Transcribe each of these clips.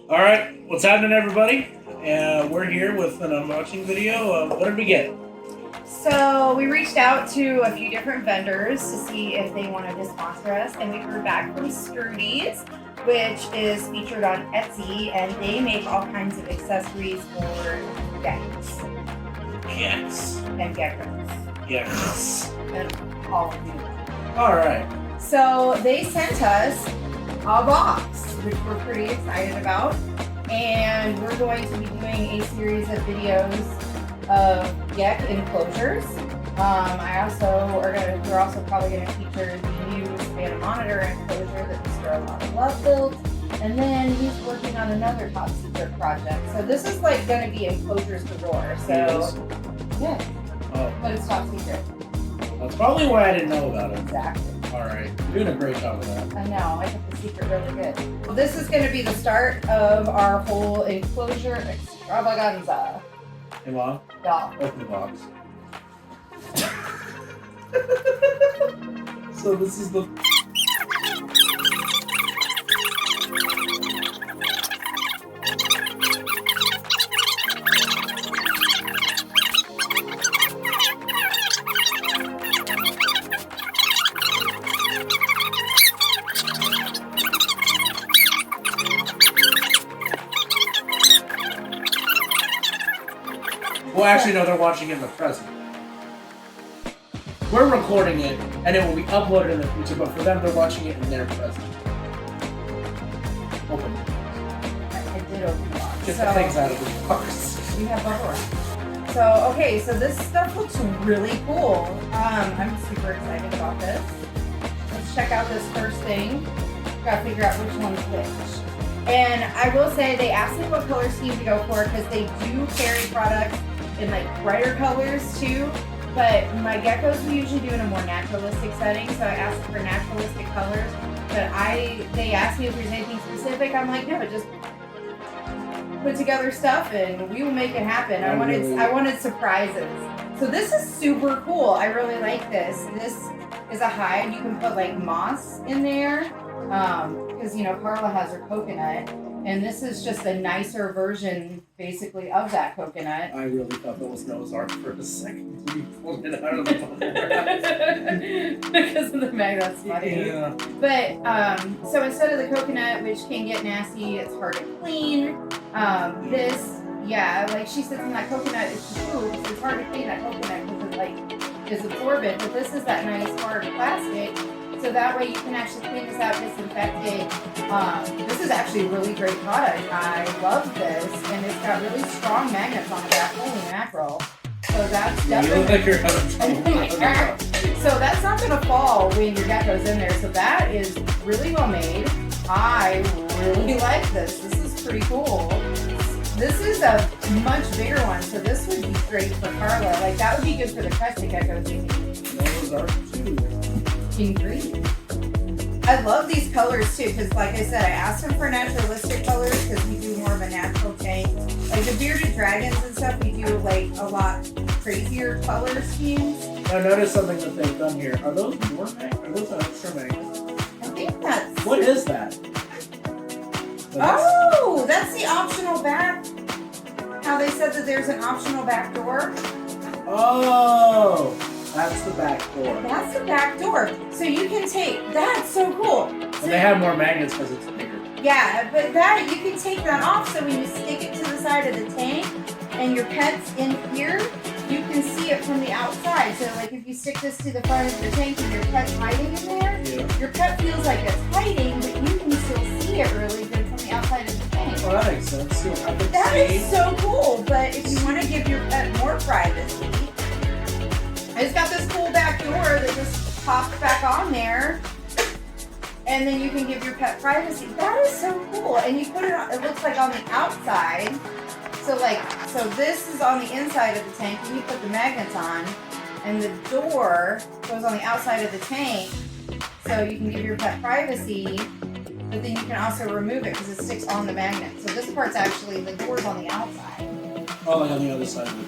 All right, what's happening, everybody? We're here with an unboxing video. What did we get? So we reached out to a few different vendors to see if they wanted to sponsor us, and we heard back from STROODIES, which is featured on Etsy, and they make all kinds of accessories for geckos. Yes. And geckos. Yes. And all of you. All right. So they sent us a box, which we're pretty excited about, and we're going to be doing a series of videos of gek enclosures. We're also probably gonna feature the new Savannah monitor enclosure that Mr. Lotl built, and then he's working on another top secret project. So this is like gonna be enclosures galore. So yeah, but it's top secret. That's probably why I didn't know about it. Exactly. All right, you're doing a great job with that. I know, I took the secret really good. Well, this is going to be the start of our whole enclosure extravaganza. Hey, Mom. Yeah. Open the box. So this is the... Well, actually, no, they're watching it in the present. We're recording it, and it will be uploaded in the future, but for them, they're watching it in their present. Open it. I did open the box. Get the things out of the box. We have bubble wrap. So, okay, so this stuff looks really cool. I'm super excited about this. Let's check out this first thing. Gotta figure out which one's which. And I will say, they asked me what color scheme to go for, because they do carry products in like brighter colors too, but my geckos we usually do in a more naturalistic setting, so I asked for naturalistic colors. But they asked me if there's anything specific. I'm like, no, just put together stuff and we will make it happen. I wanted surprises. So this is super cool. I really like this. This is a hide. You can put like moss in there, because you know Carla has her coconut. And this is just a nicer version, basically, of that coconut. I really thought that was Noah's Ark for a second when you pulled it out of the bubble wrap. Because of the mag, that's funny. Yeah. But, so instead of the coconut, which can get nasty, it's hard to clean. This, yeah, like she said, in that coconut, it's it's hard to clean that coconut because it, like, is absorbent. But this is that nice hard plastic. So that way you can actually clean this out, disinfect it. This is actually a really great product. I love this, and it's got really strong magnets on the back. Holy mackerel! So that's definitely. You look like you're having trouble. So that's not gonna fall when your gecko's in there. So that is really well made. I really like this. This is pretty cool. This is a much bigger one, so this would be great for Carla. Like that would be good for the crested geckos. Noah's Ark too. In green. I love these colors too, because like I said, I asked them for naturalistic colors because we do more of a natural tank. Like the bearded dragons and stuff, we do like a lot crazier color schemes. Now notice something that they've done here. Are those more magnets? Are those extra magnets? I think that's... What is that? Oh, that's the optional back. How they said that there's an optional back door. Oh! That's the back door. That's the back door. So you can take, that's so cool. So And they have more magnets because it's bigger. Yeah, but that, you can take that off so when you stick it to the side of the tank and your pet's in here, you can see it from the outside. So like if you stick this to the front of your tank and your pet's hiding in there, your pet feels like it's hiding, but you can still see it really good from the outside of the tank. Well, that makes sense. That is so cool, but if you want to give your pet more privacy, it's got this cool back door that just pops back on there, and then you can give your pet privacy. That is so cool. And you put it on, it looks like on the outside. So this is on the inside of the tank, and you put the magnets on, and the door goes on the outside of the tank, so you can give your pet privacy, but then you can also remove it because it sticks on the magnet. So this part's actually, the door's on the outside. Oh, like on the other side of it.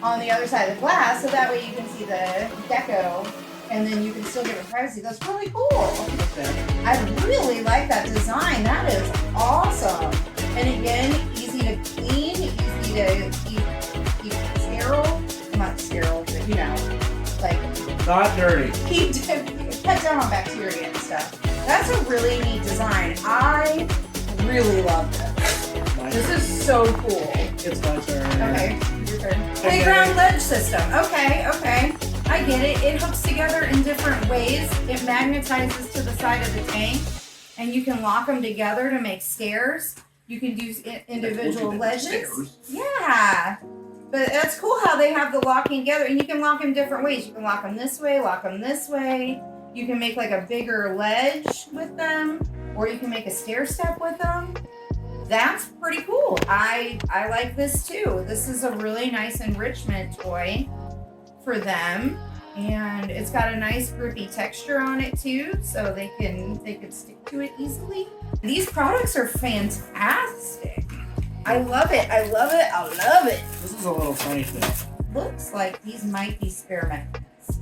On the other side of the glass, so that way you can see the gecko and then you can still give it privacy. That's really cool. I really like that design. That is awesome. And it Not dirty. Cut down on bacteria and stuff. That's a really neat design. I really love this. This is so cool. It's my turn. Okay, your turn. Playground ledge system. Okay. I get it. It hooks together in different ways. It magnetizes to the side of the tank, and you can lock them together to make stairs. You can do individual ledges. Yeah. But that's cool how they have the locking together, and you can lock them different ways. You can lock them this way, lock them this way. You can make like a bigger ledge with them, or you can make a stair step with them. That's pretty cool. I like this too. This is a really nice enrichment toy for them, and it's got a nice grippy texture on it too, so they can stick to it easily. These products are fantastic. I love it. I love it. I love it. This is a little funny thing. Looks like these might be spare magnets.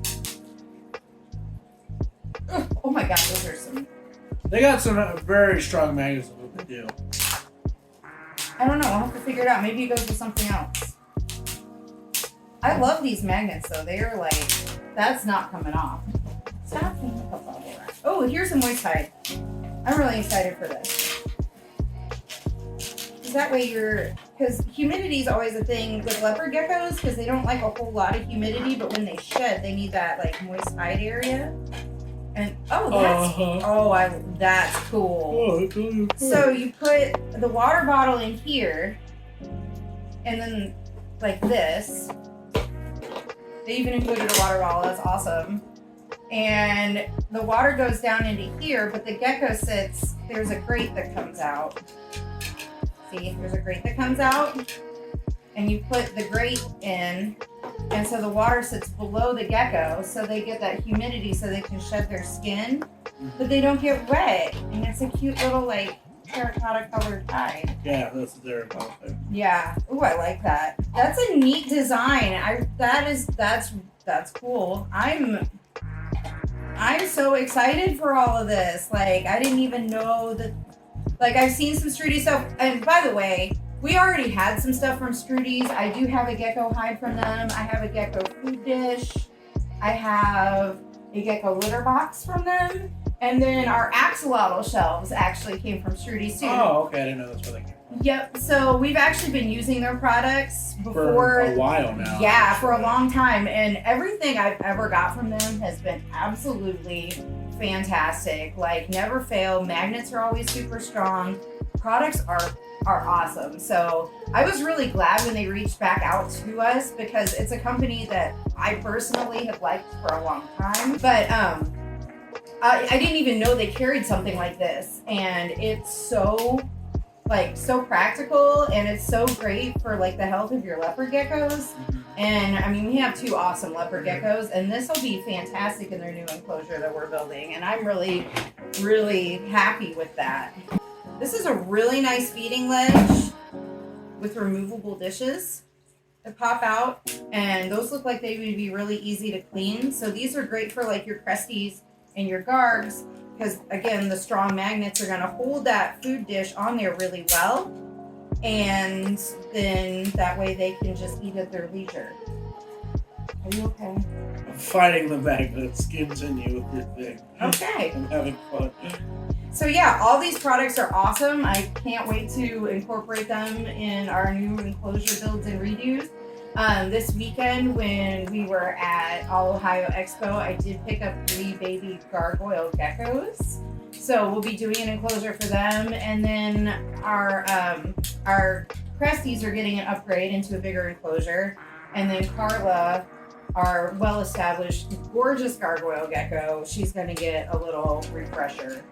Oh my god, those are some. They got some very strong magnets of what they do. I don't know. I'll have to figure it out. Maybe it goes with something else. I love these magnets though. They are like, that's not coming off. Stop thinking about bubble wrap. Oh, here's a moist hide. I'm really excited for this. That way because humidity is always a thing with leopard geckos because they don't like a whole lot of humidity, but when they shed, they need that like moist hide area. And that's cool. Cool. So you put the water bottle in here, and then like this. They even included a water bottle. That's awesome. And the water goes down into here, but the gecko sits. There's a grate that comes out. See, there's a grate that comes out, and you put the grate in, and so the water sits below the gecko, so they get that humidity so they can shed their skin, but they don't get wet, and it's a cute little, like, terracotta colored hide. Yeah, that's a terracotta thing. Yeah. Ooh, I like that. That's a neat design. That's cool. I'm so excited for all of this. Like, I didn't even know that. Like, I've seen some STROODIES stuff, and by the way, we already had some stuff from STROODIES. I do have a gecko hide from them. I have a gecko food dish. I have a gecko litter box from them. And then our axolotl shelves actually came from STROODIES too. Oh, okay. I didn't know that's where they came from. Yep. So we've actually been using their products before. For a while now. Yeah, for a long time. And everything I've ever got from them has been absolutely fantastic. Like, never fail. Magnets are always super strong. Products are awesome. So I was really glad when they reached back out to us because it's a company that I personally have liked for a long time. But I didn't even know they carried something like this, and it's so practical, and it's so great for like the health of your leopard geckos. And I mean, we have two awesome leopard geckos, and this will be fantastic in their new enclosure that we're building, and I'm really, really happy with that. This is a really nice feeding ledge with removable dishes that pop out, and those look like they would be really easy to clean. So these are great for like your cresties and your gargs, because again, the strong magnets are going to hold that food dish on there really well, and then that way they can just eat at their leisure. Are you okay? I'm fighting the magnets. Continue with your thing. Okay. I'm having fun. So yeah, all these products are awesome. I can't wait to incorporate them in our new enclosure builds and redos. This weekend when we were at All Ohio Expo, I did pick up 3 baby gargoyle geckos. So we'll be doing an enclosure for them, and then our cresties are getting an upgrade into a bigger enclosure, and then Carla, our well-established gorgeous gargoyle gecko, she's going to get a little refresher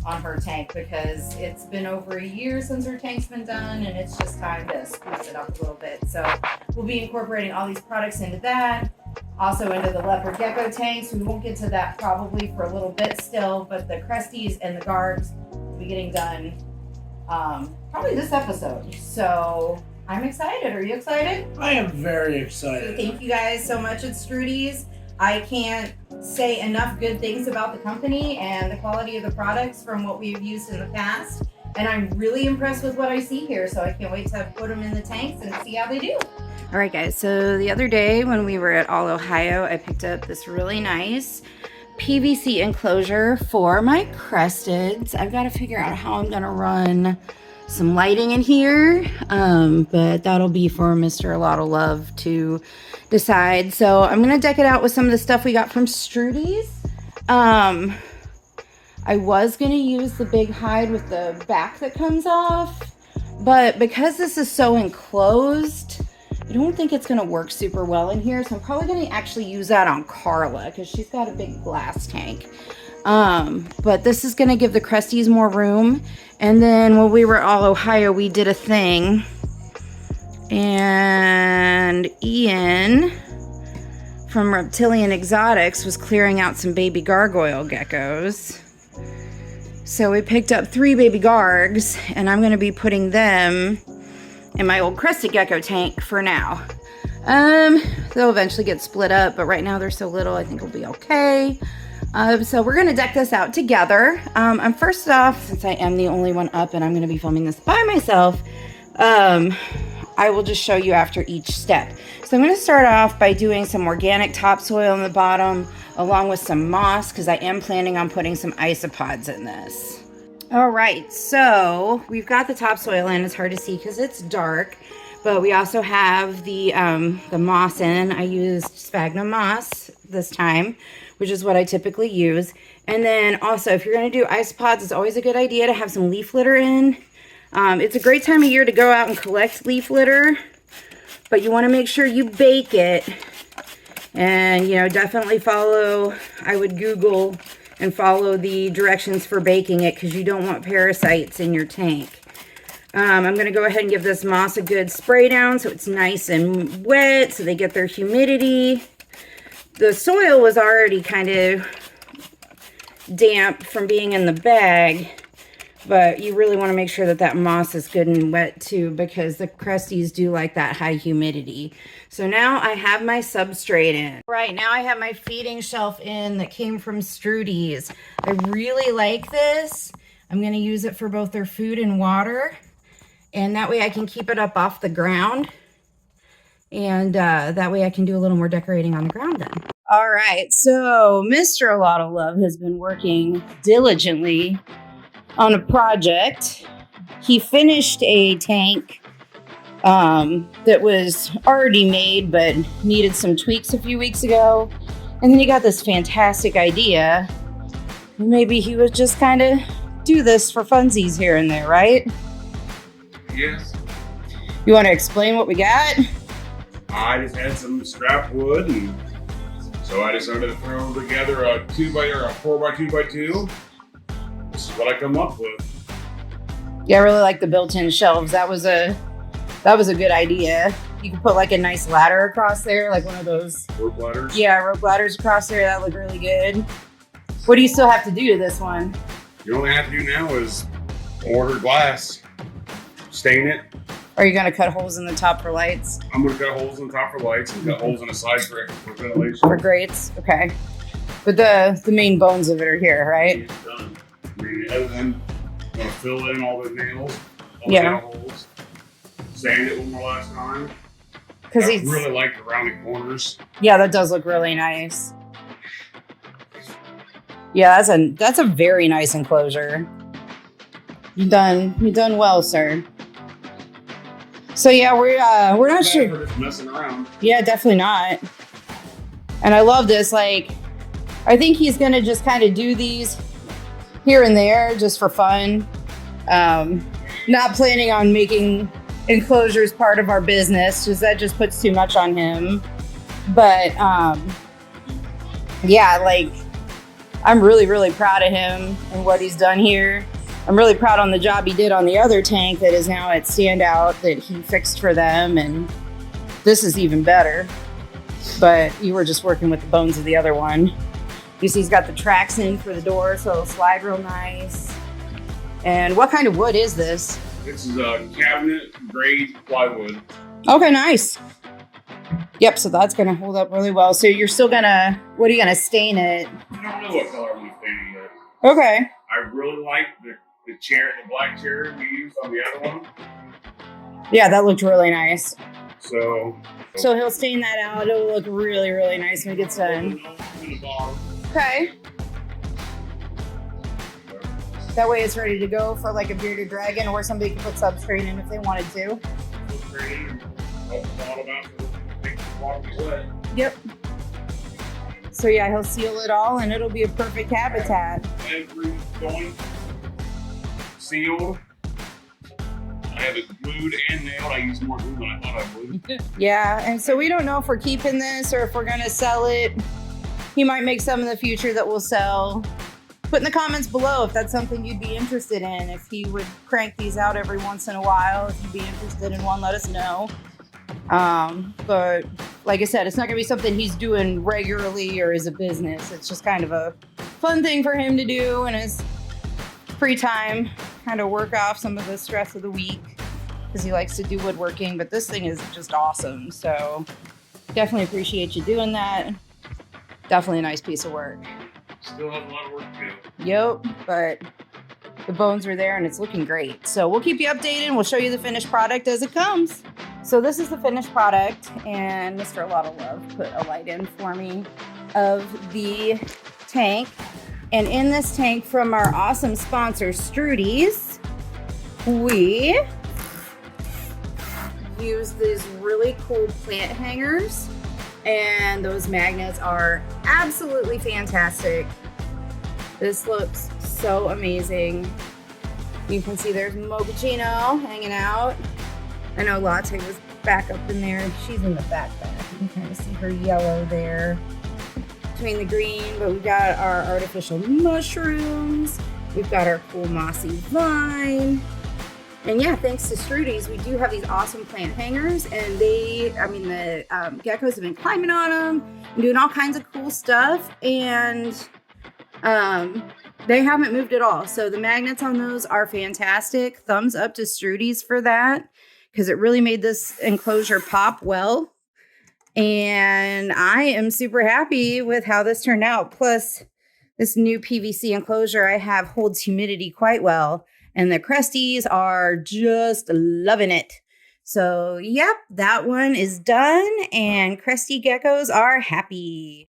on her tank because it's been over a year since her tank's been done, and it's just time to spruce it up a little bit. So we'll be incorporating all these products into that, also into the leopard gecko tanks. We won't get to that probably for a little bit still, but the cresties and the gargs will be getting done probably this episode. So I'm excited. Are you excited? I am very So excited. thank you guys so much at STROODIES. I can't say enough good things about the company and the quality of the products from what we've used in the past. And I'm really impressed with what I see here, so I can't wait to put them in the tanks and see how they do. All right, guys, so the other day when we were at All Ohio, I picked up this really nice PVC enclosure for my cresteds. I've got to figure out how I'm going to run some lighting in here, but that'll be for Mr. Lotl Love to decide. So I'm going to deck it out with some of the stuff we got from STROODIES. I was going to use the big hide with the back that comes off, but because this is so enclosed, I don't think it's going to work super well in here. So I'm probably going to actually use that on Carla because she's got a big glass tank. But this is going to give the Cresties more room. And then when we were at All Ohio, we did a thing. And Ian from Reptilian Exotics was clearing out some baby gargoyle geckos. So we picked up 3 baby gargs, and I'm going to be putting them in my old crested gecko tank for now. They'll eventually get split up, but right now they're so little, I think we'll be okay. So we're gonna deck this out together. I'm first off, since I am the only one up and I'm gonna be filming this by myself, I will just show you after each step. So I'm gonna start off by doing some organic topsoil on the bottom, along with some moss, because I am planning on putting some isopods in this. All right, so we've got the topsoil in. It's hard to see because it's dark, but we also have the moss in. I used sphagnum moss this time, which is what I typically use. And then also, if you're going to do isopods, it's always a good idea to have some leaf litter in. It's a great time of year to go out and collect leaf litter, but you want to make sure you bake it. And, you know, definitely follow, I would Google and follow the directions for baking it because you don't want parasites in your tank. I'm going to go ahead and give this moss a good spray down so it's nice and wet so they get their humidity. The soil was already kind of damp from being in the bag, but you really want to make sure that that moss is good and wet too because the Cresties do like that high humidity. So now I have my substrate in. Right, now I have my feeding shelf in that came from STROODIES. I really like this. I'm going to use it for both their food and water. And that way I can keep it up off the ground. And that way I can do a little more decorating on the ground then. All right, so Mr. Lotl Love has been working diligently on a project. He finished a tank that was already made but needed some tweaks a few weeks ago. And then he got this fantastic idea. Maybe he would just kind of do this for funsies here and there, right? Yes. You want to explain what we got? I just had some scrap wood, and so I decided to throw together a 4x2x2. This is what I come up with. Yeah, I really like the built-in shelves. That was a good idea. You could put like a nice ladder across there, like one of those Rope ladders. Yeah, rope ladders across there. That looked really good. What do you still have to do to this one? You all I have to do now is order glass, stain it. Are you gonna cut holes in the top for lights? I'm gonna cut holes in the top for lights and cut holes in the sides for ventilation. For grates? Okay. But the main bones of it are here, right? It's done. I mean, other than I'm gonna fill in all the nails, all Yeah. the nail holes, sand it one more last time. Because I he's really like the rounded corners. Yeah, that does look really nice. Yeah, that's a very nice enclosure. You've done well, sir. So yeah, we're not sure. We're just messing around. Yeah, definitely not. And I love this. Like, I think he's gonna just kind of do these here and there just for fun. Not planning on making enclosures part of our business, because that just puts too much on him. But yeah, like, I'm really, really proud of him and what he's done here. I'm really proud on the job he did on the other tank that is now at Standout that he fixed for them, and this is even better. But you were just working with the bones of the other one. You see he's got the tracks in for the door, so it'll slide real nice. And what kind of wood is this? This is a cabinet grade plywood. Okay, nice. Yep, so that's gonna hold up really well. So you're still gonna, what are you gonna stain it? I don't know what color I'm gonna paint it yet. Okay. I really like the chair, the black chair we used on the other one. Yeah, that looked really nice. So he'll stain that out. It'll look really, really nice when it gets done. Okay. That way it's ready to go for like a bearded dragon, or somebody can put substrate in if they wanted to. Yep. So yeah, he'll seal it all and it'll be a perfect habitat. Every joint sealed. I have it glued and nailed. I used more glue than I thought I would. Yeah, and so we don't know if we're keeping this or if we're gonna sell it. He might make some in the future that we'll sell. Put in the comments below if that's something you'd be interested in. If he would crank these out every once in a while, if you'd be interested in one, let us know. But like I said, it's not gonna be something he's doing regularly or as a business. It's just kind of a fun thing for him to do in his free time, kind of work off some of the stress of the week because he likes to do woodworking. But this thing is just awesome. So definitely appreciate you doing that. Definitely a nice piece of work. Still have a lot of work to do. Yep, but the bones are there and it's looking great. So we'll keep you updated and we'll show you the finished product as it comes. So this is the finished product, and Mr. Lotl Love put a light in for me of the tank. And in this tank from our awesome sponsor, STROODIES, we use these really cool plant hangers. And those magnets are absolutely fantastic. This looks so amazing. You can see there's Mochaccino hanging out. I know Latte was back up in there. She's in the backpack. You can kind of see her yellow there between the green, but we've got our artificial mushrooms. We've got our cool mossy vine. And yeah, thanks to STROODIES, we do have these awesome plant hangers, and the geckos have been climbing on them and doing all kinds of cool stuff, and they haven't moved at all. So the magnets on those are fantastic. Thumbs up to STROODIES for that, because it really made this enclosure pop well. And I am super happy with how this turned out. Plus, this new PVC enclosure I have holds humidity quite well. And the Crusties are just loving it. So, yep, that one is done. And Crusty geckos are happy.